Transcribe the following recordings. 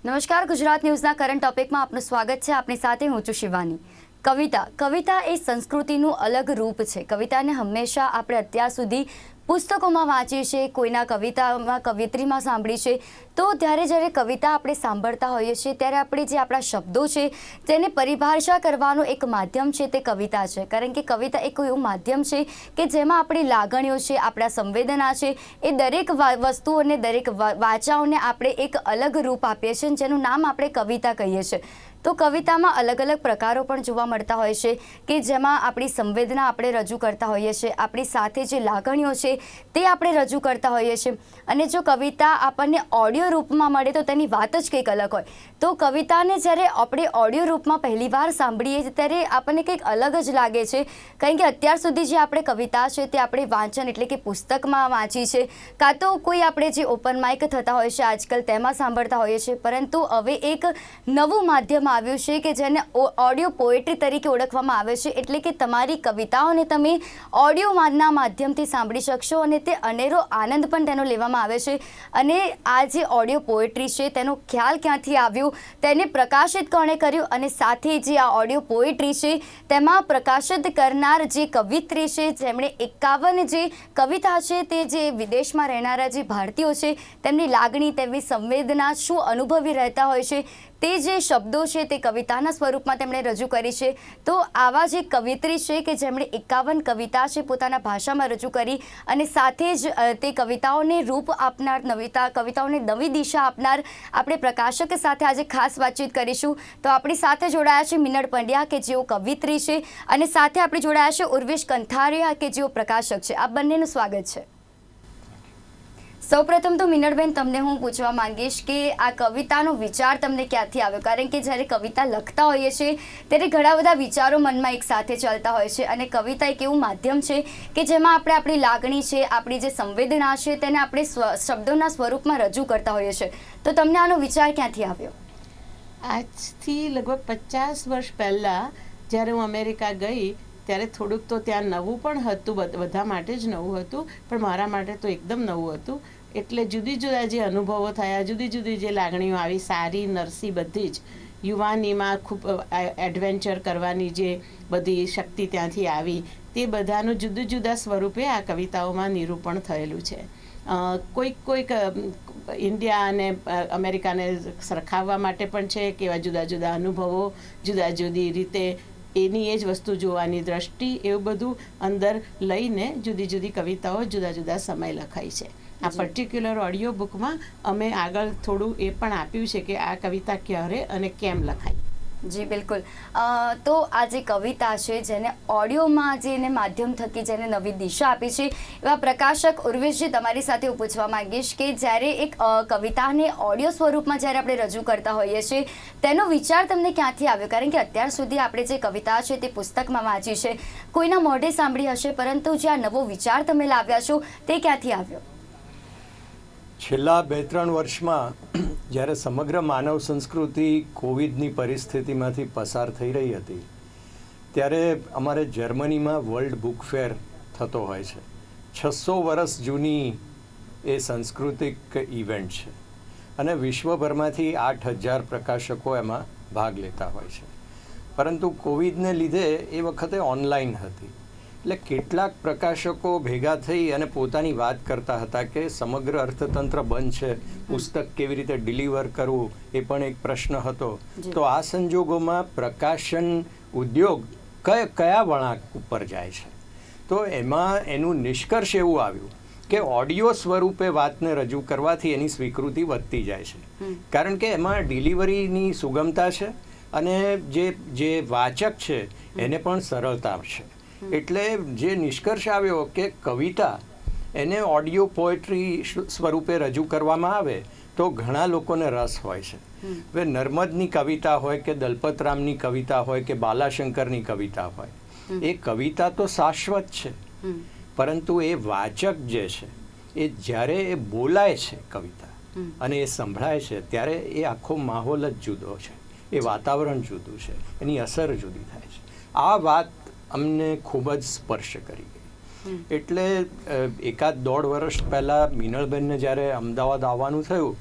નમસ્કાર, ગુજરાત ન્યૂઝના કરંટ ટોપિકમાં આપનું સ્વાગત છે. આપની સાથે હું છું શિવાની. કવિતા એ સંસ્કૃતિનું અલગ રૂપ છે. કવિતાને હંમેશા આપણે અત્યાર સુધી પુસ્તકોમાં વાંચી છે, કોઈના કવિતામાં કવિયત્રીમાં સાંભળી છે. તો જ્યારે કવિતા આપણે સાંભળતા હોઈએ છીએ ત્યારે આપણે જે આપણા શબ્દો છે તેને પરિભાષા કરવાનું એક માધ્યમ છે તે કવિતા છે. કારણ કે કવિતા એક એવું માધ્યમ છે કે જેમાં આપણી લાગણીઓ છે, આપણા સંવેદના છે, એ દરેક વસ્તુઓને, દરેક વાચાઓને આપણે એક અલગ રૂપ આપીએ છીએ, જેનું નામ આપણે કવિતા કહીએ છીએ. તો કવિતામાં અલગ અલગ પ્રકારો પણ જોવા મળતા હોય છે કે જેમાં આપણી સંવેદના આપણે રજૂ કરતા હોઈએ છીએ, આપણી સાથે જે લાગણીઓ છે તે આપણે રજૂ કરતા હોઈએ છીએ. અને જો કવિતા આપણને ઓડિયો રૂપમાં મળે તો તેની વાત જ કંઈક અલગ હોય. તો કવિતાને જ્યારે આપણે ઓડિયો રૂપમાં પહેલીવાર સાંભળીએ ત્યારે આપણને કંઈક અલગ જ લાગે છે. કારણ કે અત્યાર સુધી જે આપણે કવિતા છે તે આપણે વાંચન એટલે કે પુસ્તકમાં વાંચી છે, કાં તો કોઈ આપણે જે ઓપન માઇક થતા હોય છે આજકાલ તેમાં સાંભળતા હોઈએ છીએ. પરંતુ હવે એક નવું માધ્યમ આવ્યું છે કે જેને ઓડિયો પોએટ્રી તરીકે ઓળખવામાં આવે છે. એટલે કે તમારી કવિતાઓને તમે ઓડિયોના માધ્યમથી સાંભળી શકશો અને તે અનેરો આનંદ પણ તેનો લેવામાં આવે છે. અને આ જે ઓડિયો પોએટ્રી છે તેનો ખ્યાલ ક્યાંથી આવ્યો, તેને પ્રકાશિત કોણે કર્યું, અને સાથે જે આ ઓડિયો પોએટ્રી છે તેમાં પ્રકાશિત કરનાર જે કવિત્રી છે, જેમણે 51 જે કવિતા છે તે જે વિદેશમાં રહેનારા જે ભારતીયો છે તેમની લાગણી, તેમની સંવેદના શું અનુભવી રહેતા હોય છે તે જે શબ્દો છે તે કવિતાના સ્વરૂપમાં તેમણે રજૂ કરી છે. તો આવા જે કવિત્રી છે કે જેમણે 51 કવિતા છે પોતાના ભાષામાં રજૂ કરી અને સાથે જ તે કવિતાઓને રૂપ આપનાર, કવિતાઓને નવી દિશા આપનાર આપણે પ્રકાશક સાથે આજે ખાસ વાતચીત કરીશું. તો આપણી સાથે જોડાયા છે મિનળ પંડ્યા કે જેઓ કવિત્રી છે, અને સાથે આપણે જોડાયા છે ઉર્વેશ કંથારિયા કે જેઓ પ્રકાશક છે. આ બંનેનું સ્વાગત છે. સૌપ્રથમ તો મિનળબેન, તમને હું પૂછવા માંગીશ કે આ કવિતાનો વિચાર તમને ક્યાંથી આવ્યો? કારણ કે જ્યારે કવિતા લખતા હોઈએ છીએ ત્યારે ઘણા બધા વિચારો મનમાં એક સાથે ચાલતા હોય છે, અને કવિતા એક એવું માધ્યમ છે કે જેમાં આપણે આપણી લાગણી છે, આપણી જે સંવેદના છે તેને આપણે શબ્દોના સ્વરૂપમાં રજૂ કરતા હોઈએ છીએ. તો તમને આનો વિચાર ક્યાંથી આવ્યો? આજથી લગભગ 50 વર્ષ પહેલાં જ્યારે હું અમેરિકા ગઈ ત્યારે થોડુંક તો ત્યાં નવું પણ હતું, બધા માટે જ નવું હતું, પણ મારા માટે તો એકદમ નવું હતું. એટલે જુદી જુદા જે અનુભવો થયા, જુદી જુદી જે લાગણીઓ આવી, સારી નરસી બધી જ, યુવાનીમાં ખૂબ એડવેન્ચર કરવાની જે બધી શક્તિ ત્યાંથી આવી, તે બધાનું જુદા જુદા સ્વરૂપે આ કવિતાઓમાં નિરૂપણ થયેલું છે. કોઈક ઇન્ડિયા અને અમેરિકાને સરખાવવા માટે પણ છે કે એવા જુદા જુદા અનુભવો, જુદા જુદી રીતે એની એ જ વસ્તુ જોવાની દ્રષ્ટિ, એવું બધું અંદર લઈને જુદી જુદી કવિતાઓ જુદા જુદા સમય લખાઈ છે. આ પર્ટિક્યુલર ઓડિયો બુકમાં અમે આગળ થોડું એ પણ આપ્યું છે કે આ કવિતા ક્યારે અને કેમ લખાઈ. જી બિલકુલ. તો આ જે કવિતા છે જેને ઓડિયોમાં જેને માધ્યમ થકી જેને નવી દિશા આપી છે, એવા પ્રકાશક ઉર્વેશજી, તમારી સાથે હું પૂછવા માંગીશ કે જ્યારે એક કવિતાને ઓડિયો સ્વરૂપમાં જ્યારે આપણે રજૂ કરતા હોઈએ છીએ તેનો વિચાર તમને ક્યાંથી આવ્યો? કારણ કે અત્યાર સુધી આપણે જે કવિતા છે તે પુસ્તકમાં વાંચી છે, કોઈના મોઢે સાંભળી હશે, પરંતુ જે આ નવો વિચાર તમે લાવ્યા છો તે ક્યાંથી આવ્યો? છેલ્લા 2-3 વર્ષમાં જ્યારે સમગ્ર માનવ સંસ્કૃતિ કોવિડની પરિસ્થિતિમાંથી પસાર થઈ રહી હતી ત્યારે અમારે જર્મનીમાં વર્લ્ડ બુક ફેર થતો હોય છે. 600 વર્ષ જૂની એ સાંસ્કૃતિક ઇવેન્ટ છે અને વિશ્વભરમાંથી 8000 પ્રકાશકો એમાં ભાગ લેતા હોય છે. પરંતુ કોવિડને લીધે એ વખતે ઓનલાઈન હતી, એટલે કેટલાક પ્રકાશકો ભેગા થઈ અને પોતાની વાત કરતા હતા કે સમગ્ર અર્થતંત્ર બંધ છે, પુસ્તક કેવી રીતે ડિલિવર કરવું એ પણ એક પ્રશ્ન હતો. તો આ સંજોગોમાં પ્રકાશન ઉદ્યોગ કયા વળાંક ઉપર જાય છે? તો એમાં એનું નિષ્કર્ષ એવું આવ્યું કે ઓડિયો સ્વરૂપે વાતને રજૂ કરવાથી એની સ્વીકૃતિ વધતી જાય છે. કારણ કે એમાં ડિલિવરીની સુગમતા છે અને જે વાચક છે એને પણ સરળતા છે. એટલે જે નિષ્કર્ષ આવ્યો કે કવિતા એને ઓડિયો પોએટ્રી સ્વરૂપે રજૂ કરવામાં આવે તો ઘણા લોકોને રસ હોય છે. હવે નર્મદની કવિતા હોય કે દલપતરામની કવિતા હોય કે બાલાશંકરની કવિતા હોય, એ કવિતા તો શાશ્વત છે, પરંતુ એ વાચક જે છે એ જ્યારે એ બોલાય છે કવિતા અને એ સંભળાય છે ત્યારે એ આખો માહોલ જ જુદો છે, એ વાતાવરણ જુદું છે, એની અસર જુદી થાય છે. આ વાત અમને ખૂબ જ સ્પર્શ કરી ગઈ. એટલે 1.5 વર્ષ પહેલાં મિનળબેનને જ્યારે અમદાવાદ આવવાનું થયું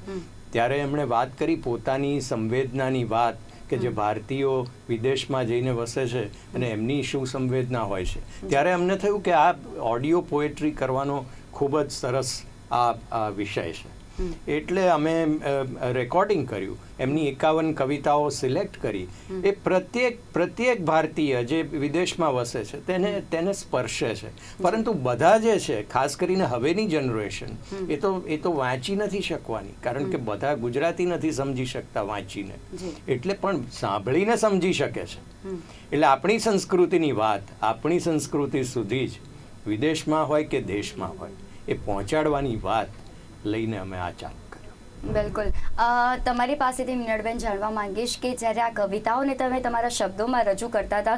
ત્યારે એમણે વાત કરી પોતાની સંવેદનાની વાત કે જે ભારતીયો વિદેશમાં જઈને વસે છે અને એમની શું સંવેદના હોય છે. ત્યારે અમને થયું કે આ ઓડિયો પોએટ્રી કરવાનો ખૂબ જ સરસ આ વિષય છે. એટલે અમે રેકોર્ડિંગ કર્યું, એમની 51 કવિતાઓ સિલેક્ટ કરી. એ પ્રત્યેક ભારતીય જે વિદેશમાં વસે છે તેને સ્પર્શે છે. પરંતુ બધા જે છે, ખાસ કરીને હવેની જનરેશન, એ તો વાંચી નથી શકવાની, કારણ કે બધા ગુજરાતી નથી સમજી શકતા વાંચીને, એટલે પણ સાંભળીને સમજી શકે છે. એટલે આપણી સંસ્કૃતિની વાત આપણી સંસ્કૃતિ સુધી જ વિદેશમાં હોય કે દેશમાં હોય એ પહોંચાડવાની વાત લઈને અમે આ ચાલુ કર્યું. બિલકુલ. તમારી પાસેથી મીનળબેન જાણવા માંગીશ કે જ્યારે આ કવિતાઓને તમે તમારા શબ્દોમાં રજૂ કરતા હતા,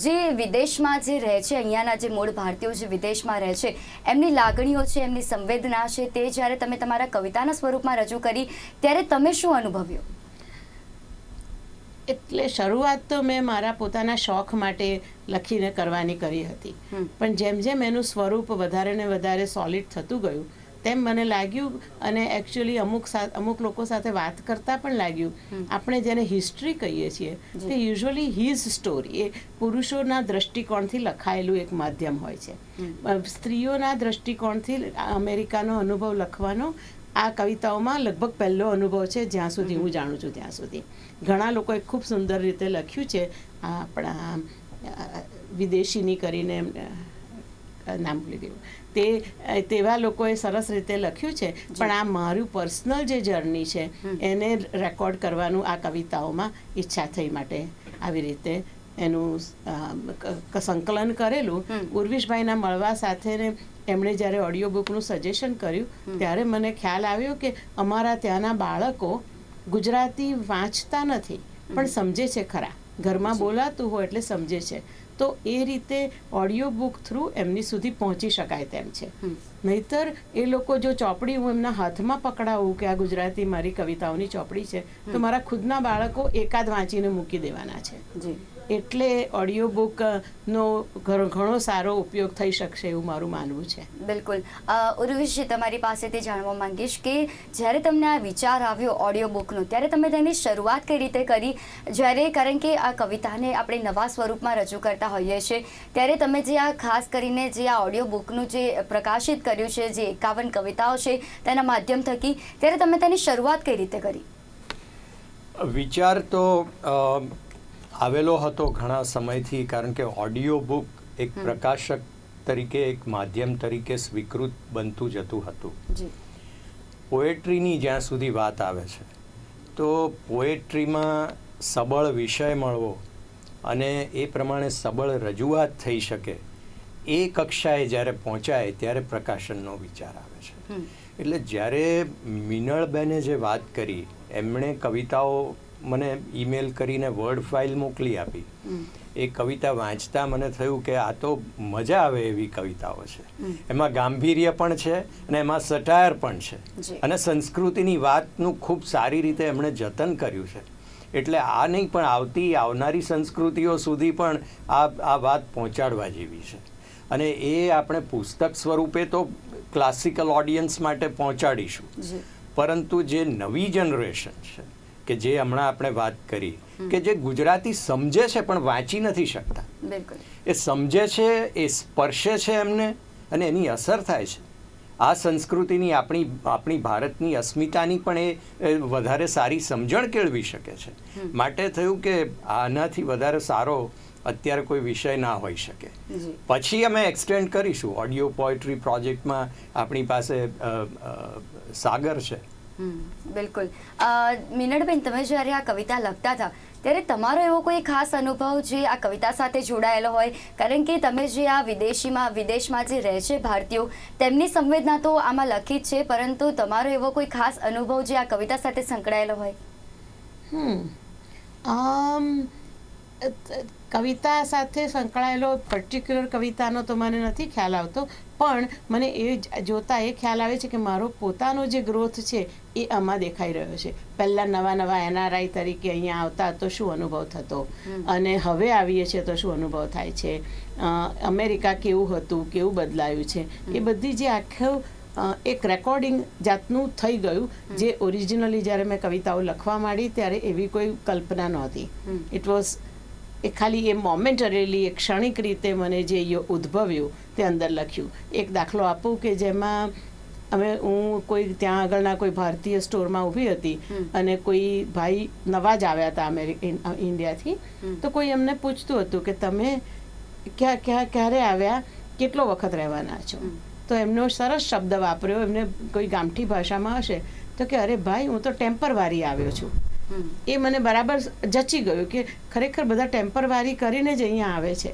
જે વિદેશમાં જે રહે છે, અહીંયાના જે મૂળ ભારતીયો જે વિદેશમાં રહે છે, એમની લાગણીઓ છે, એમની સંવેદના છે, તે જ્યારે તમે તમારા કવિતાના સ્વરૂપમાં રજૂ કરી ત્યારે તમે શું અનુભવ્યું? એટલે શરૂઆત તો મેં મારા પોતાના શોખ માટે લખીને કરવાની કરી હતી, પણ જેમ જેમ એનું સ્વરૂપ વધારે ને વધારે સોલિડ થતું ગયું તેમ મને લાગ્યું, અને એકચ્યુઅલી અમુક લોકો સાથે વાત કરતાં પણ લાગ્યું, આપણે જેને હિસ્ટ્રી કહીએ છીએ તે યુઝ્યુઅલી હિઝ સ્ટોરી, એ પુરુષોના દ્રષ્ટિકોણથી લખાયેલું એક માધ્યમ હોય છે. સ્ત્રીઓના દ્રષ્ટિકોણથી અમેરિકાનો અનુભવ લખવાનો આ કવિતાઓમાં લગભગ પહેલો અનુભવ છે, જ્યાં સુધી હું જાણું છું ત્યાં સુધી. ઘણા લોકોએ ખૂબ સુંદર રીતે લખ્યું છે. આપણા વિદેશીની કરીને નામ ભૂલી ગયું, તેવા લોકોએ સરસ રીતે લખ્યું છે, પણ આ મારું પર્સનલ જે જર્ની છે એને રેકોર્ડ કરવાનું આ કવિતાઓમાં ઈચ્છા થઈ, માટે આવી રીતે એનું સંકલન કરેલું. ઉર્વિશભાઈના મળવા સાથે એમણે જ્યારે ઓડિયો બુકનું સજેશન કર્યું ત્યારે મને ખ્યાલ આવ્યો કે અમારા ત્યાંના બાળકો ગુજરાતી વાંચતા નથી પણ સમજે છે ખરા, ઘરમાં બોલાતું હોય એટલે સમજે છે. તો એ રીતે ઓડિયો બુક થ્રુ એમની સુધી પહોંચી શકાય તેમ છે. નહીતર એ લોકો જો ચોપડી હું એમના હાથમાં પકડાવું કે આ ગુજરાતી મારી કવિતાઓની ચોપડી છે, તો મારા ખુદના બાળકો એકાદ વાંચીને મૂકી દેવાના છે. એટલે ઓડિયો બુકનો ઘણો સારો ઉપયોગ થઈ શકશે એવું મારું માનવું છે. બિલકુલ. ઉર્વિશજી, તમારી પાસેથી જાણવા માંગીશ કે જ્યારે તમને આ વિચાર આવ્યો ઓડિયો બુકનો, ત્યારે તમે તેની શરૂઆત કઈ રીતે કરી? જ્યારે, કારણ કે આ કવિતાને આપણે નવા સ્વરૂપમાં રજૂ કરતા હોઈએ છીએ, ત્યારે તમે જે આ ખાસ કરીને જે આ ઓડિયો બુકનું જે પ્રકાશિત કર્યું છે, જે 51 કવિતાઓ છે તેના માધ્યમ થકી, ત્યારે તમે તેની શરૂઆત કઈ રીતે કરી? વિચાર તો આવેલો હતો ઘણા સમયથી, કારણ કે ઓડિયો બુક એક પ્રકાશક તરીકે, એક માધ્યમ તરીકે સ્વીકૃત બનતું જતું હતું. પોએટ્રીની જ્યાં સુધી વાત આવે છે, તો પોએટ્રીમાં સબળ વિષય મળવો અને એ પ્રમાણે સબળ રજૂઆત થઈ શકે, એ કક્ષાએ જ્યારે પહોંચાય ત્યારે પ્રકાશનનો વિચાર આવે છે. એટલે જ્યારે મીનળબેને જે વાત કરી, એમણે કવિતાઓ મને ઈમેલ કરીને વર્ડ ફાઇલ મોકલી આપી. એ કવિતા વાંચતા મને થયું કે આ તો મજા આવે એવી કવિતાઓ છે. એમાં ગાંભીર્ય પણ છે અને એમાં સટાયર પણ છે, અને સંસ્કૃતિની વાતનું ખૂબ સારી રીતે એમણે જતન કર્યું છે. એટલે આ નહીં પણ આવનારી સંસ્કૃતિઓ સુધી પણ આ વાત પહોંચાડવા જેવી છે. અને એ આપણે પુસ્તક સ્વરૂપે તો ક્લાસિકલ ઓડિયન્સ માટે પહોંચાડીશું, પરંતુ જે નવી જનરેશન છે, કે જે હમણાં આપણે વાત કરી, કે જે ગુજરાતી સમજે છે પણ વાંચી નથી શકતા, એ સમજે છે, એ સ્પર્શે છે એમને, અને એની અસર થાય છે. આ સંસ્કૃતિની આપણી ભારતની અસ્મિતાની પણ એ વધારે સારી સમજણ કેળવી શકે છે. માટે થયું કે આનાથી વધારે સારો અત્યારે કોઈ વિષય ના હોઈ શકે. પછી અમે એક્સટેન્ડ કરીશું. ઓડિયો પોએટ્રી પ્રોજેક્ટમાં આપણી પાસે સાગર છે. બિલકુલ. મીનળબેન, તમે જ્યારે આ કવિતા લખતા હતા ત્યારે તમારો એવો કોઈ ખાસ અનુભવ જે આ કવિતા સાથે જોડાયેલો હોય? કારણ કે તમે જે આ વિદેશમાં જે રહે છે ભારતીયો, તેમની સંવેદના તો આમાં લખી જ છે, પરંતુ તમારો એવો કોઈ ખાસ અનુભવ જે આ કવિતા સાથે સંકળાયેલો હોય? કવિતા સાથે સંકળાયેલો પર્ટિક્યુલર કવિતાનો તો મને નથી ખ્યાલ આવતો, પણ મને એ જોતાં એ ખ્યાલ આવે છે કે મારો પોતાનો જે ગ્રોથ છે એ આમાં દેખાઈ રહ્યો છે. પહેલાં નવા NRI તરીકે અહીંયા આવતા તો શું અનુભવ થતો, અને હવે આવીએ છીએ તો શું અનુભવ થાય છે, અમેરિકા કેવું હતું, કેવું બદલાયું છે, એ બધી જે આખું એક રેકોર્ડિંગ જાતનું થઈ ગયું, જે ઓરિજિનલી જ્યારે મેં કવિતાઓ લખવા માંડી ત્યારે એવી કોઈ કલ્પના નહોતી. ઇટ વોઝ એ ખાલી એ મોમેન્ટરીલી એ ક્ષણિક રીતે મને જે ઉદ્ભવ્યું તે અંદર લખ્યું. એક દાખલો આપું કે જેમાં હું કોઈ ત્યાં આગળના કોઈ ભારતીય સ્ટોરમાં ઊભી હતી અને કોઈ ભાઈ નવા જ આવ્યા હતા ઇન્ડિયાથી, તો કોઈ એમને પૂછતું હતું કે તમે ક્યારે આવ્યા, કેટલો વખત રહેવાના છો? તો એમનો સરસ શબ્દ વાપર્યો, એમને કોઈ ગામઠી ભાષામાં હશે તો કે અરે ભાઈ હું તો ટેમ્પરવારી આવ્યો છું. એ મને બરાબર જચી ગયું કે ખરેખર બધા ટેમ્પરવારી કરીને જ અહીંયા આવે છે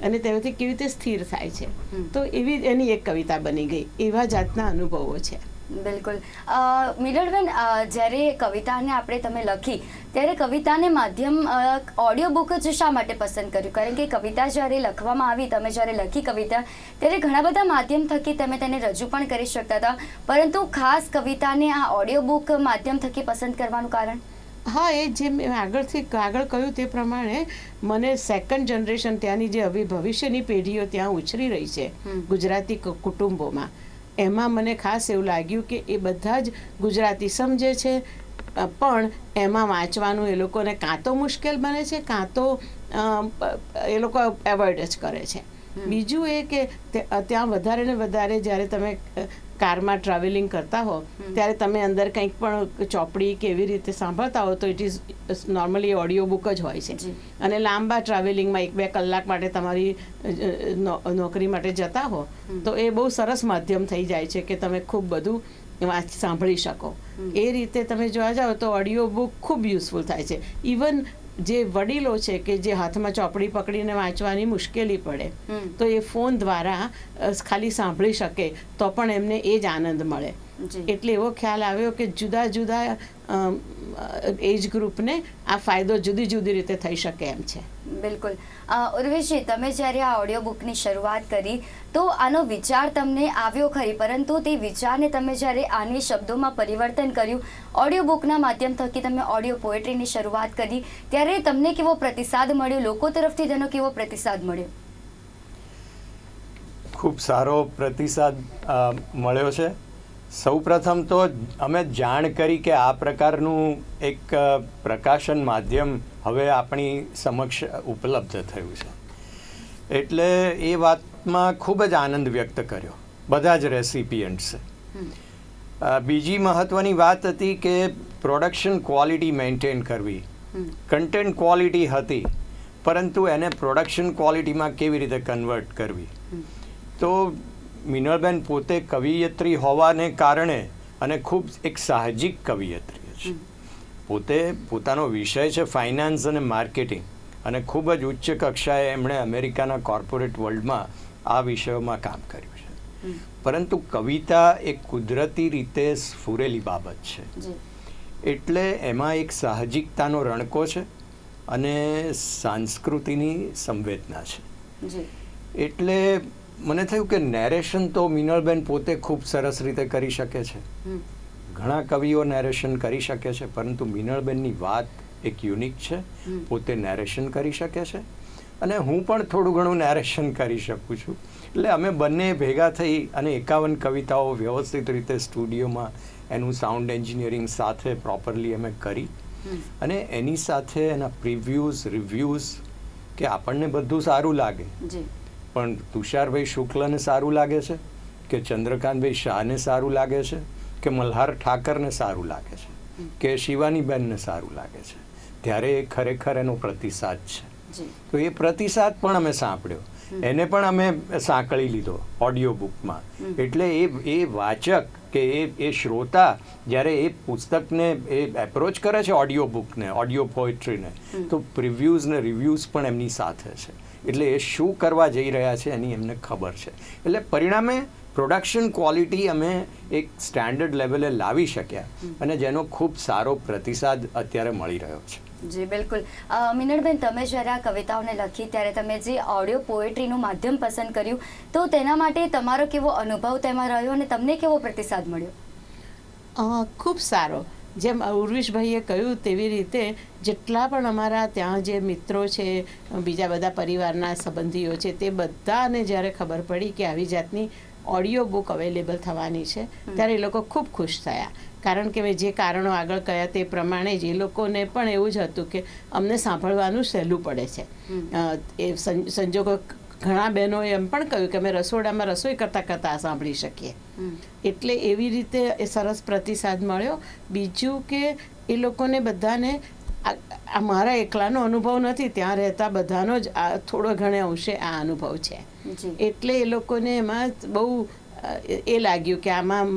અને તેનાથી કેવી રીતે સ્થિર થાય છે. તો એવી એની એક કવિતા બની ગઈ. એવા જાતના અનુભવો છે. બિલકુલ. મિનલબેન, જ્યારે કવિતાને તમે લખી ત્યારે કવિતાને માધ્યમ ઓડિયો બુક જ શા માટે પસંદ કર્યું? કારણ કે કવિતા જ્યારે લખવામાં આવી, તમે જ્યારે લખી કવિતા, ત્યારે ઘણા બધા માધ્યમ થકી તમે તેને રજૂ પણ કરી શકતા હતા, પરંતુ ખાસ કવિતાને આ ઓડિયો બુક માધ્યમ થકી પસંદ કરવાનું કારણ? હા, એ જે મેં આગળ કહ્યું તે પ્રમાણે મને સેકન્ડ જનરેશન ત્યાંની જે હવે ભવિષ્યની પેઢીઓ ત્યાં ઉછરી રહી છે ગુજરાતી કુટુંબોમાં, એમાં મને ખાસ એવું લાગ્યું કે એ બધા જ ગુજરાતી સમજે છે, પણ એમાં વાંચવાનું એ લોકોને કાં તો મુશ્કેલ બને છે, કાં તો એ લોકો એવોઇડ જ કરે છે. બીજું એ કે ત્યાં વધારે ને વધારે જ્યારે તમે કારમાં ટ્રાવેલિંગ કરતા હો ત્યારે તમે અંદર કંઈક પણ ચોપડી કે એવી રીતે સાંભળતા હો તો it is normally audio book જ હોય છે. અને લાંબા ટ્રાવેલિંગમાં 1-2 કલાક માટે તમારી નોકરી માટે જતા હો તો એ બહુ સરસ માધ્યમ થઈ જાય છે કે તમે ખૂબ બધું સાંભળી શકો. એ રીતે તમે જોવા જાઓ તો ઓડિયો બુક ખૂબ યુઝફુલ થાય છે. ઇવન જે વડીલો છે કે જે હાથમાં ચોપડી પકડીને વાંચવાની મુશ્કેલી પડે તો એ ફોન દ્વારા ખાલી સાંભળી શકે તો પણ એમને એ જ આનંદ મળે. એટલે એવો ખ્યાલ આવ્યો કે જુદા જુદા એજ ગ્રુપને આ ફાયદો જુદી જુદી રીતે થઈ શકે એમ છે. બિલકુલ. ઉર્વેશજી, તમે જ્યારે આ ઓડિયો બુકની શરૂઆત કરી તો આનો વિચાર તમને આવ્યો ખરી, પરંતુ તે વિચારને તમે જ્યારે આની શબ્દોમાં પરિવર્તન કર્યું, ઓડિયો બુકના માધ્યમ થકી તમે ઓડિયો પોએટ્રીની શરૂઆત કરી, ત્યારે તમને કેવો પ્રતિસાદ મળ્યો? લોકો તરફથી તેનો કેવો પ્રતિસાદ મળ્યો? ખૂબ સારો પ્રતિસાદ મળ્યો છે. સૌપ્રથમ તો અમે જાણ કરી કે આ પ્રકારનું એક પ્રકાશન માધ્યમ હવે આપણી સમક્ષ ઉપલબ્ધ થયું છે, એટલે એ વાતમાં ખૂબ જ આનંદ વ્યક્ત કર્યો બધા જ રેસિપિયન્ટ્સે. બીજી મહત્ત્વની વાત હતી કે પ્રોડક્શન ક્વોલિટી મેન્ટેન કરવી. કન્ટેન્ટ ક્વોલિટી હતી, પરંતુ એને પ્રોડક્શન ક્વોલિટીમાં કેવી રીતે કન્વર્ટ કરવી. તો મિનલબેન પોતે કવિયત્રી હોવાને કારણે અને ખૂબ એક સાહજિક કવિયત્રી છે. પોતાનો વિષય છે ફાઇનાન્સ અને માર્કેટિંગ, અને ખૂબ જ ઉચ્ચ કક્ષાએ એમણે અમેરિકાના કોર્પોરેટ વર્લ્ડમાં આ વિષયોમાં કામ કર્યું છે. પરંતુ કવિતા એક કુદરતી રીતે સ્ફુરેલી બાબત છે, એટલે એમાં એક સાહજિકતાનો રણકો છે અને સાંસ્કૃતિની સંવેદના છે. એટલે મને થયું કે નેરેશન તો મિનલબેન પોતે ખૂબ સરસ રીતે કરી શકે છે. ઘણા કવિઓ નેરેશન કરી શકે છે, પરંતુ મિનલબેનની વાત એક યુનિક છે. પોતે નેરેશન કરી શકે છે અને હું પણ થોડું ઘણું નેરેશન કરી શકું છું. એટલે અમે બંને ભેગા થઈ અને 51 કવિતાઓ વ્યવસ્થિત રીતે સ્ટુડિયોમાં એનું સાઉન્ડ એન્જિનિયરિંગ સાથે પ્રોપરલી અમે કરી, અને એની સાથે એના પ્રિવ્યૂઝ, રિવ્યૂઝ, કે આપણને બધું સારું લાગે, પણ તુષારભાઈ શુક્લને સારું લાગે છે, કે ચંદ્રકાંતભાઈ શાહને સારું લાગે છે, કે મલ્હાર ઠાકરને સારું લાગે છે, કે શિવાનીબેનને સારું લાગે છે, ત્યારે એ ખરેખર એનો પ્રતિસાદ છે. તો એ પ્રતિસાદ પણ અમે સાંભળ્યો, એને પણ અમે સાંકળી લીધો ઓડિયો બુકમાં. એટલે એ વાચક કે એ શ્રોતા જ્યારે એ પુસ્તકને એ એપ્રોચ કરે છે ઓડિયો બુકને, ઓડિયો પોએટ્રીને, તો પ્રિવ્યૂઝ ને રિવ્યૂઝ પણ એમની સાથે છે. એટલે એ શું કરવા જઈ રહ્યા છે એની એમને ખબર છે. એટલે પરિણામે પ્રોડક્શન ક્વોલિટી અમે એક સ્ટેન્ડર્ડ લેવલે લાવી શક્યા, અને જેનો ખૂબ સારો પ્રતિસાદ અત્યારે મળી રહ્યો છે. જી બિલકુલ. મિનળબેન, તમે જ્યારે આ કવિતાઓને લખી ત્યારે તમે જે ઓડિયો પોએટ્રીનું માધ્યમ પસંદ કર્યું, તો તેના માટે તમારો કેવો અનુભવ તેમાં રહ્યો અને તમને કેવો પ્રતિસાદ મળ્યો? ખૂબ સારો. જેમ ઉર્વિશભાઈએ કહ્યું તેવી રીતે જેટલા પણ અમારા ત્યાં જે મિત્રો છે, બીજા બધા પરિવારના સંબંધીઓ છે, તે બધાને જ્યારે ખબર પડી કે આવી જાતની ઓડિયો બુક અવેલેબલ થવાની છે, ત્યારે એ લોકો ખૂબ ખુશ થયા. કારણ કે મેં જે કારણો આગળ કહ્યા તે પ્રમાણે જ એ લોકોને પણ એવું જ હતું કે અમને સાંભળવાનું સહેલું પડે છે. એ સંજોગો ઘણા બહેનોએ એમ પણ કહ્યું કે અમે રસોડામાં રસોઈ કરતાં કરતાં આ સાંભળી શકીએ. એટલે એવી રીતે એ સરસ પ્રતિસાદ મળ્યો. બીજું કે એ લોકોને બધાને આ મારા એકલાનો અનુભવ નથી, ત્યાં રહેતા બધાનો જ આ થોડો ઘણે અંશે આ અનુભવ છે. એટલે એ લોકોને એમાં બહુ એ લાગ્યું કે આમાં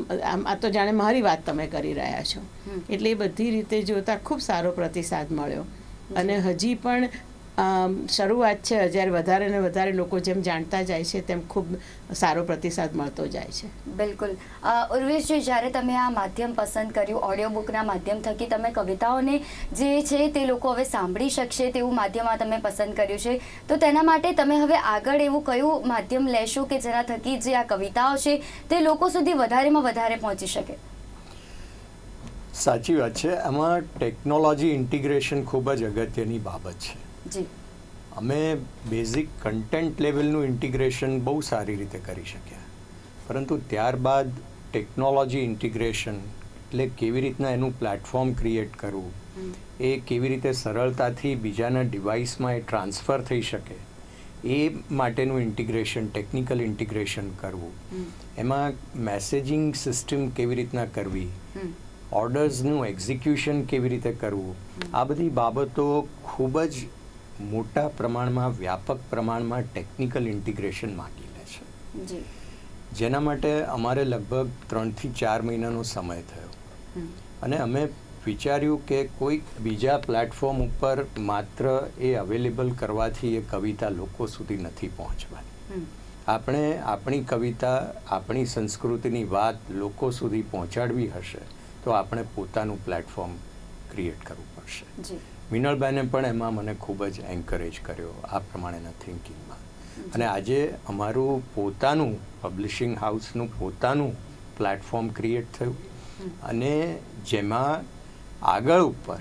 આ તો જાણે મારી વાત તમે કરી રહ્યા છો. એટલે એ બધી રીતે જોતાં ખૂબ સારો પ્રતિસાદ મળ્યો. અને હજી પણ શરૂઆત છે. જ્યારે વધારે ને વધારે લોકો જેમ જાણતા જાય છે તેમ ખૂબ સારો પ્રતિસાદ મળતો જાય છે. બિલકુલ. ઉર્વેશજી, જ્યારે તમે આ માધ્યમ પસંદ કર્યું, ઓડિયો બુકના માધ્યમ થકી તમે કવિતાઓને જે છે તે લોકો હવે સાંભળી શકશે તેવું માધ્યમ તમે પસંદ કર્યું છે, તો તેના માટે તમે હવે આગળ એવું કયું માધ્યમ લેશો કે જેના થકી જે આ કવિતાઓ છે તે લોકો સુધી વધારેમાં વધારે પહોંચી શકે? સાચી વાત છે. આમાં ટેકનોલોજી ઇન્ટિગ્રેશન ખૂબ જ અગત્યની બાબત છે. જી. અમે બેઝિક કન્ટેન્ટ લેવલનું ઇન્ટિગ્રેશન બહુ સારી રીતે કરી શક્યા, પરંતુ ત્યારબાદ ટેકનોલોજી ઇન્ટિગ્રેશન એટલે કેવી રીતના એનું પ્લેટફોર્મ ક્રિએટ કરવું, એ કેવી રીતે સરળતાથી બીજાના ડિવાઇસમાં એ ટ્રાન્સફર થઈ શકે, એ માટેનું ઇન્ટિગ્રેશન, ટેકનિકલ ઇન્ટિગ્રેશન કરવું, એમાં મેસેજિંગ સિસ્ટમ કેવી રીતના કરવી, ઓર્ડર્સનું એક્ઝિક્યુશન કેવી રીતે કરવું, આ બધી બાબતો ખૂબ જ મોટા પ્રમાણમાં, વ્યાપક પ્રમાણમાં ટેકનિકલ ઇન્ટિગ્રેશન માંગી લે છે. જેના માટે અમારે લગભગ 3 થી 4 મહિનાનો સમય થયો. અને અમે વિચાર્યું કે કોઈક બીજા પ્લેટફોર્મ ઉપર માત્ર એ અવેલેબલ કરવાથી એ કવિતા લોકો સુધી નથી પહોંચવાની. આપણે આપણી કવિતા, આપણી સંસ્કૃતિની વાત લોકો સુધી પહોંચાડવી હશે તો આપણે પોતાનું પ્લેટફોર્મ ક્રિએટ કરવું પડશે. મિનલબેને પણ એમાં મને ખૂબ જ એન્કરેજ કર્યો આ પ્રમાણેના થિંકિંગમાં. અને આજે અમારું પોતાનું પબ્લિશિંગ હાઉસનું પોતાનું પ્લેટફોર્મ ક્રિએટ થયું, અને જેમાં આગળ ઉપર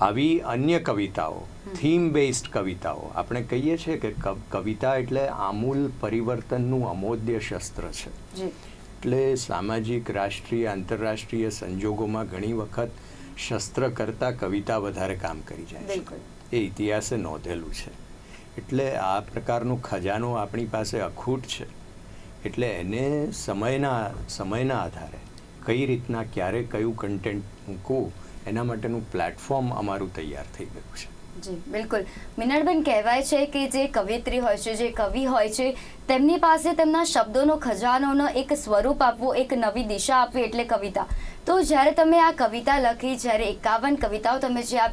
આવી અન્ય કવિતાઓ, થીમ બેઝડ કવિતાઓ, આપણે કહીએ છીએ કે કવિતા એટલે આમૂલ પરિવર્તનનું અમોદ્ય શસ્ત્ર છે. એટલે સામાજિક, રાષ્ટ્રીય, આંતરરાષ્ટ્રીય સંજોગોમાં ઘણી વખત શસ્ત્ર કરતાં કવિતા વધારે કામ કરી જાય છે. એ ઇતિહાસે નોંધેલું છે. એટલે આ પ્રકારનો ખજાનો આપણી પાસે અખૂટ છે. એટલે એને સમયના આધારે કઈ રીતના, ક્યારે કયું કન્ટેન્ટ મૂકવું, એના માટેનું પ્લેટફોર્મ અમારું તૈયાર થઈ ગયું છે. જી બિલકુલ. મિનળબેન, કહેવાય છે કે જે કવિત્રી હોય છે, જે કવિ હોય છે, તેમની પાસે તેમના શબ્દોનો ખજાનોનો એક સ્વરૂપ આપવું, એક નવી દિશા આપવી એટલે કવિતા. તો જ્યારે તમે આ કવિતા લખી, જ્યારે 51 કવિતાઓ તમે જે આ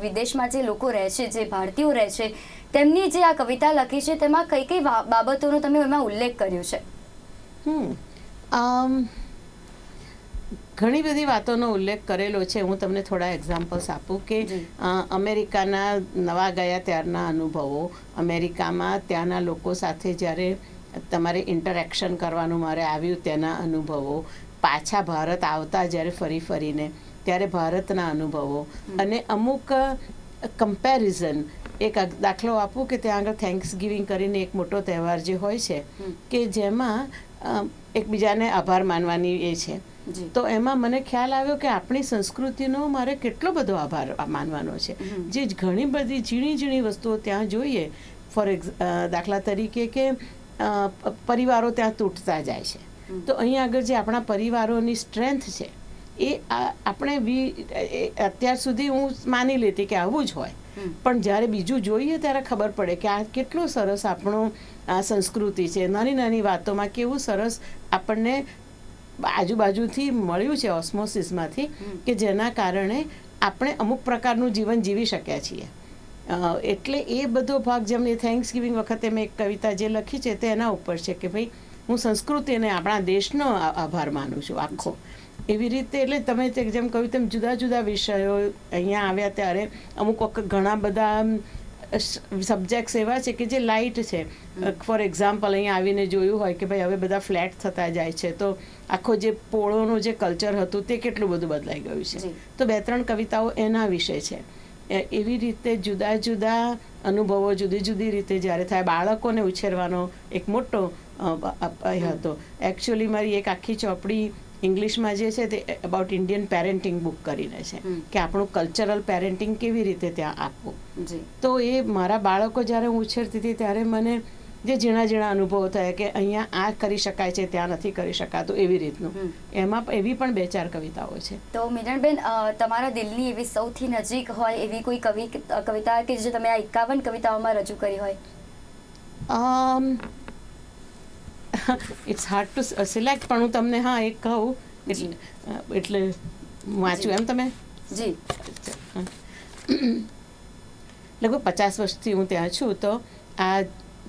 વિદેશમાં જે લોકો રહે છે, જે ભારતીયો રહે છે, તેમની જે આ કવિતા લખી છે, તેમાં કઈ કઈ બાબતોનો તમે એમાં ઉલ્લેખ કર્યો છે? ઘણી બધી વાતોનો ઉલ્લેખ કરેલો છે. હું તમને થોડા એક્ઝામ્પલ્સ આપું કે અમેરિકાના નવા ગયા ત્યારના અનુભવો, અમેરિકામાં ત્યાંના લોકો સાથે જ્યારે તમારે ઇન્ટરેક્શન કરવાનું મારે આવ્યું તેના અનુભવો, પાછા ભારત આવતા જ્યારે ફરીને ત્યારે ભારતના અનુભવો, અને અમુક કમ્પેરિઝન. એક દાખલો આપું કે ત્યાં આગળ થેન્ક્સ ગિવિંગ કરીને એક મોટો તહેવાર જે હોય છે કે જેમાં એકબીજાને આભાર માનવાની એ છે. તો એમાં મને ખ્યાલ આવ્યો કે આપણી સંસ્કૃતિનો મારે કેટલો બધો આભાર માનવાનો છે. જે ઘણી બધી ઝીણી વસ્તુઓ ત્યાં જોઈએ. દાખલા તરીકે કે પરિવારો ત્યાં તૂટતા જાય છે, તો અહીંયા આગળ જે આપણા પરિવારોની સ્ટ્રેન્થ છે એ આપણે અત્યાર સુધી હું માની લેતી કે આવું જ હોય, પણ જ્યારે બીજું જોઈએ ત્યારે ખબર પડે કે આ કેટલો સરસ આપણો સંસ્કૃતિ છે. નાની નાની વાતોમાં કેવું સરસ આપણને આજુબાજુથી મળ્યું છે ઓસ્મોસિસમાંથી, કે જેના કારણે આપણે અમુક પ્રકારનું જીવન જીવી શક્યા છીએ. એટલે એ બધો ભાગ, જેમ એ થેન્ક્સ ગિવિંગ વખતે મેં એક કવિતા જે લખી છે તે એના ઉપર છે કે ભાઈ હું સંસ્કૃતિ અને આપણા દેશનો આભાર માનું છું આખો. એવી રીતે એટલે તમે જેમ કહ્યું તેમ જુદા જુદા વિષયો અહીંયા આવ્યા ત્યારે અમુક વખત ઘણા બધા સબ્જેક્ટ્સ એવા છે કે જે લાઇટ છે. ફોર એક્ઝામ્પલ, અહીંયા આવીને જોયું હોય કે ભાઈ હવે બધા ફ્લેટ થતા જાય છે, તો આખો જે પોળોનું જે કલ્ચર હતું તે કેટલું બધું બદલાઈ ગયું છે. તો 2-3 કવિતાઓ એના વિશે છે. એવી રીતે જુદા જુદા અનુભવો જુદી જુદી રીતે જ્યારે થાય. બાળકોને ઉછેરવાનો એક મોટો એ હતો. એકચ્યુઅલી મારી એક આખી ચોપડી ઇંગ્લિશમાં જે છે તે અબાઉટ ઇન્ડિયન પેરેન્ટિંગ બુક કરીને છે કે આપણું કલ્ચરલ પેરેન્ટિંગ કેવી રીતે ત્યાં આપવું. તો એ મારા બાળકો જ્યારે હું ઉછેરતી હતી ત્યારે મને જે ઝીણા ઝીણા અનુભવો થયા કે અહીંયા આ કરી શકાય છે, ત્યાં નથી કરી શકાતું, એવી રીતનું. એમાં એવી પણ 2-4 કવિતાઓ છે. તો મિનળબેન, તમારા દિલની એવી સૌથી નજીક હોય એવી કોઈ કવિતા કે જે તમે આ 51 કવિતાઓમાં રજૂ કરી હોય? ઇટ્સ હાર્ડ ટુ સિલેક્ટ, પણ હું તમને એક કહું એટલે વાંચ્યું એમ તમે. જી. લગભગ 50 વર્ષથી હું ત્યાં છું. તો આ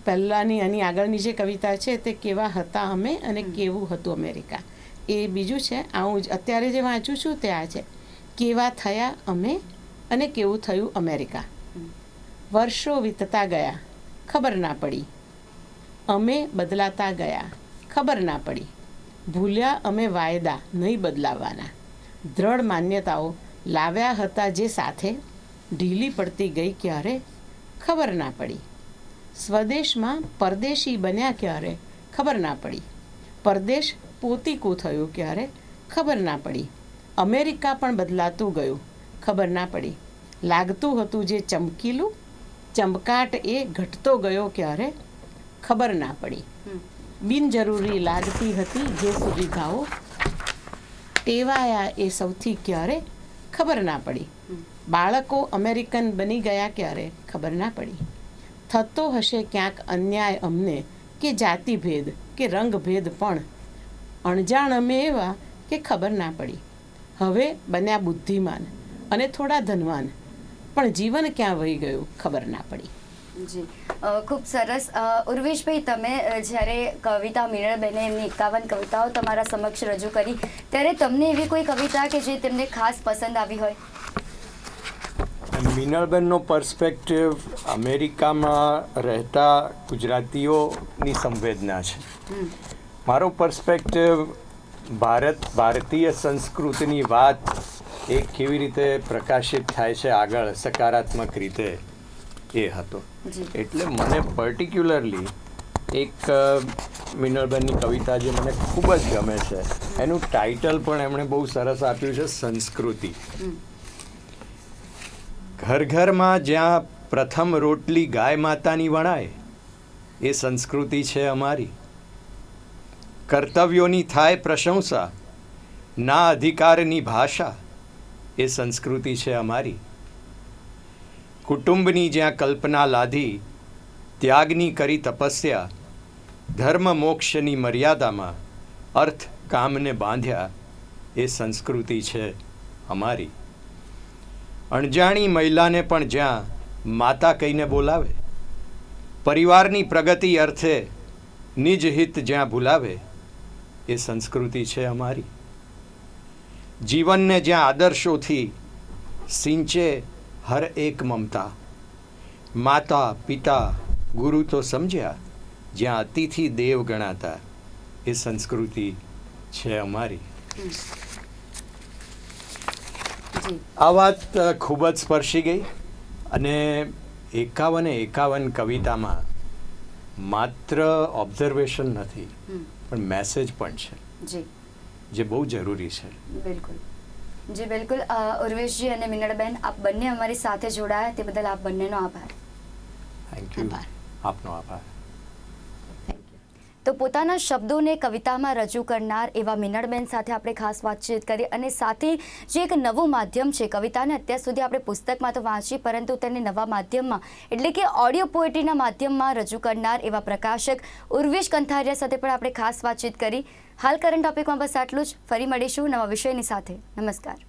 પહેલાંની આની આગળની જે કવિતા છે તે કેવા હતા અમે અને કેવું હતું અમેરિકા, એ બીજું છે. આ હું અત્યારે જે વાંચું છું તે આ છે, કેવા થયા અમે અને કેવું થયું અમેરિકા. વર્ષો વીતતા ગયા, ખબર ના પડી. અમે બદલાતા ગયા, ખબર ના પડી. ભૂલ્યા અમે વાયદા નહીં બદલાવાના. દ્રઢ માન્યતાઓ લાવ્યા હતા જે સાથે, ઢીલી પડતી ગઈ ક્યારે, ખબર ના પડી. સ્વદેશમાં પરદેશી બન્યા ક્યારે, ખબર ના પડી. પરદેશ પોતીકું થયું ક્યારે, ખબર ના પડી. અમેરિકા પણ બદલાતું ગયું, ખબર ના પડી. લાગતું હતું જે ચમકીલું, ચમકાટ એ ઘટતો ગયો ક્યારે, ખબર ના પડી. બિનજરૂરી લાગતી હતી જે સુવિધાઓ, ટેવાયા એ સૌથી ક્યારે, ખબર ના પડી. બાળકો અમેરિકન બની ગયા ક્યારે, ખબર ના પડી. થતો હશે ક્યાંક અન્યાય અમને કે જાતિભેદ કે રંગભેદ, પણ અણજાણ અમે એવા કે ખબર ના પડી. હવે બન્યા બુદ્ધિમાન અને થોડા ધનવાન, પણ જીવન ક્યાં વહી ગયું, ખબર ના પડી. જી, ખૂબ સરસ. ઉર્વેશભાઈ, તમે જ્યારે કવિતા મિનળબેને એમની 51 કવિતાઓ તમારા સમક્ષ રજૂ કરી, ત્યારે તમને એવી કોઈ કવિતા કે જે તેમને ખાસ પસંદ આવી હોય? મિનળબેનનો પર્સપેક્ટિવ અમેરિકામાં રહેતા ગુજરાતીઓની સંવેદના છે. મારો પર્સપેક્ટિવ ભારતીય સંસ્કૃતિની વાત એ કેવી રીતે પ્રકાશિત થાય છે આગળ સકારાત્મક રીતે, એ હતો. એટલે મને પર્ટિક્યુલરલી એક મિનળબેનની કવિતા જે મને ખૂબ જ ગમે છે, એનું ટાઇટલ પણ એમણે બહુ સરસ આપ્યું છે, સંસ્કૃતિ. ઘર ઘરમાં જ્યાં પ્રથમ રોટલી ગાય માતાની વણાય, એ સંસ્કૃતિ છે અમારી. કર્તવ્યોની થાય પ્રશંસા, ના અધિકારની ભાષા, એ સંસ્કૃતિ છે અમારી. કુટુંબની જ્યાં કલ્પના લાધી, ત્યાગની કરી તપસ્યા, ધર્મ મોક્ષની મર્યાદામાં અર્થ કામને બાંધ્યા, એ સંસ્કૃતિ છે અમારી. અણજાણી મહિલાને પણ જ્યાં માતા કહીને બોલાવે, પરિવારની પ્રગતિ અર્થે નિજ હિત જ્યાં ભૂલાવે, એ સંસ્કૃતિ છે અમારી. જીવનને જ્યાં આદર્શોથી સિંચે હર એક મમતા, માતા પિતા ગુરુ તો સમજ્યા, જ્યાં અતિથિ દેવ ગણાતા, એ સંસ્કૃતિ છે અમારી. આ વાત ખૂબ જ સ્પર્શી ગઈ. અને 51 કવિતામાં માત્ર ઓબ્ઝર્વેશન નથી, પણ મેસેજ પણ છે, જે બહુ જરૂરી છે. બિલકુલ જી, બિલકુલ. ઉર્વેશજી અને મિનળબેન, આપ બંને અમારી સાથે જોડાયા તે બદલ આપ બંનેનો આભાર. Thank you. આપનો આભાર. તો પોતાના શબ્દોને કવિતામાં રજૂ કરનાર એવા મિનળબેન સાથે આપણે ખાસ વાતચીત કરી, અને સાથે જે એક નવું માધ્યમ છે, કવિતાને અત્યાર સુધી આપણે પુસ્તકમાં તો વાંચી, પરંતુ તેને નવા માધ્યમમાં એટલે કે ઓડિયો પોએટ્રીના માધ્યમમાં રજૂ કરનાર એવા પ્રકાશક ઉર્વેશ કંથારિયા સાથે પણ આપણે ખાસ વાતચીત કરી. હાલ કરંટ ટોપિકમાં બસ આટલું જ. ફરી મળીશું નવા વિષયની સાથે. નમસ્કાર.